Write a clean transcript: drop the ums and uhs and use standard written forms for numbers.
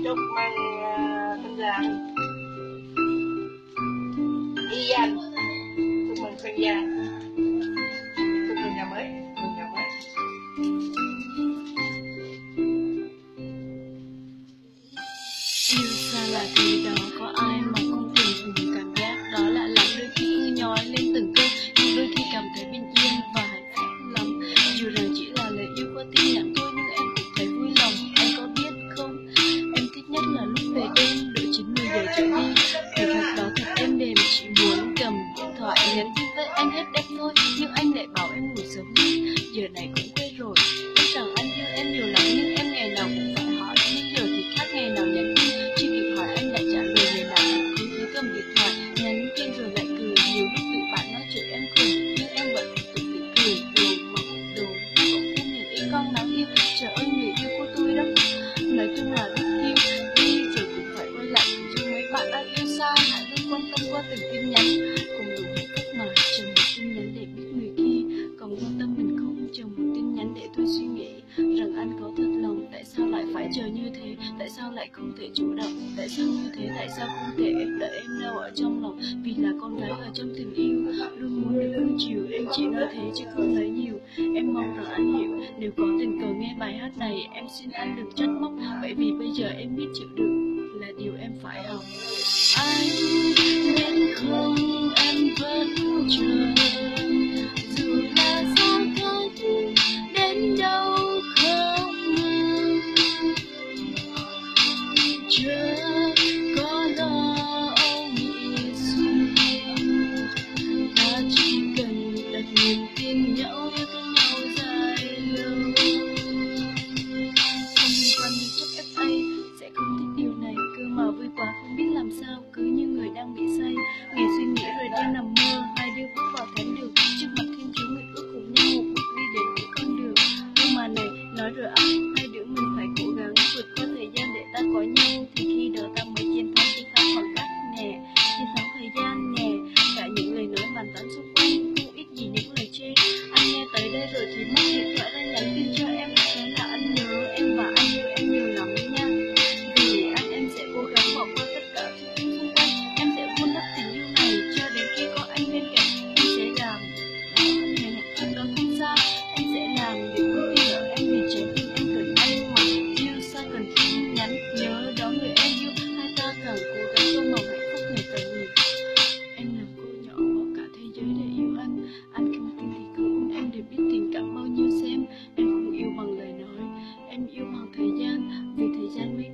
chúc mừng sinh nhật Y Danh, chúc mừng sinh nhật, chúc mừng nhà mới, mừng nhà mới. Yêu xa là thế đó, có ai mà không từng cùng cảm giác đó lạ lắm. Đôi khi cứ nhói lên từng cơn, nhưng đôi khi cảm thấy bình yên và hạnh phúc lắm. Dù rằng chỉ là lời yêu qua tin nhắn thôi, nhưng em cũng thấy vui lòng. Anh có biết không, em thích nhất là lúc về đêm, độ 9-10 giờ trở đi. Thời khắc đó thật êm đềm, chỉ muốn cầm điện thoại nhắn tin với anh hết đêm thôi, nhưng anh lại bảo em ngủ sớm đi. Giờ này cũng quên rồi, biết rằng anh yêu em nhiều lắm, nhưng em ngày nào cũng phải hỏi. Nhưng giờ thì khác, ngày nào nhắn tin chưa kịp hỏi anh lại trả lời, ngày nào cũng cứ cầm điện thoại nhắn tin rồi lại cười. Nhiều lúc tự bạn nói chửi em cười, nhưng em vẫn tự cười. Đồ mà đồ cộng thêm những ý con đáng yêu. Trời ơi, người yêu của tôi đó, nói chung là rất yêu. Đi rồi cũng phải quay lại cho mấy bạn đã yêu xa. Hãy luôn quan tâm qua từng tin nhắn, cùng đủ hạnh phúc mà chờ một tin nhắn để biết người kia còn quan tâm mình không. Chờ một tin nhắn để tôi suy nghĩ rằng anh có thật lòng. Tại sao lại phải chờ như thế? Tại sao lại không thể chủ động? Tại sao như thế? Tại sao không thể đợi em đâu ở trong lòng? Vì là con gái ở trong tình yêu, luôn muốn được cưng chiều. Em chỉ nói thế chứ không lấy nhiều. Em mong rằng anh hiểu. Nếu có tình cờ nghe bài hát này, em xin anh đừng trách móc. Bởi vì bây giờ em biết chịu đựng là điều em phải học. Anh đến không, em vẫn chờ. Dù là xa cách đến đâu không ngờ, chưa có lo âu nghĩ suy. Ta chỉ cần đặt niềm tin nhau, yêu thương nhau dài lâu. Không liên quan đến chất FA, sẽ không thích điều này. Cơ mà vui quá không biết làm sao, cứ như người đang bị say. Ngày suy nghĩ rồi đêm nằm mơ, hai đứa bước vào thánh đường. Trước mặt Thiên Chúa nguyện ước cùng nhau một bước đi đến những con đường. Nhưng mà này, nói rồi hai đứa mình phải cố gắng vượt qua thời gian để ta có nhau. Thì khi đó ta mới chiến thắng khoảng cách nè, chiến thắng thời gian nè. Cả những lời nói bàn tán xung quanh không ít gì những lời chê. Anh nghe tới đây rồi thì móc điện thoại ra nhắn tin cho em, nói là anh nhớ em và anh yêu em nhiều lắm nha. Vì anh em sẽ cố gắng bỏ qua tất cả thông tin xung quanh. Em sẽ vun đắp tình yêu này cho đến khi có anh bên cạnh. Em sẽ làm ngày hạnh phúc đó không xa. Em sẽ làm để vững tin ở em, vì trái tim em cần anh mà. Yêu xa cần tin nhắn nhớ đó người em yêu. Hai ta càng cố gắng tô màu hạnh phúc ngày càng nhiều. Em làm cô nhỏ bỏ cả thế giới để yêu anh. Anh không tin thì cứ em để biết tình cảm bao nhiêu xem. Em không yêu bằng lời nói, em yêu bằng thời gian. Vì thời gian mới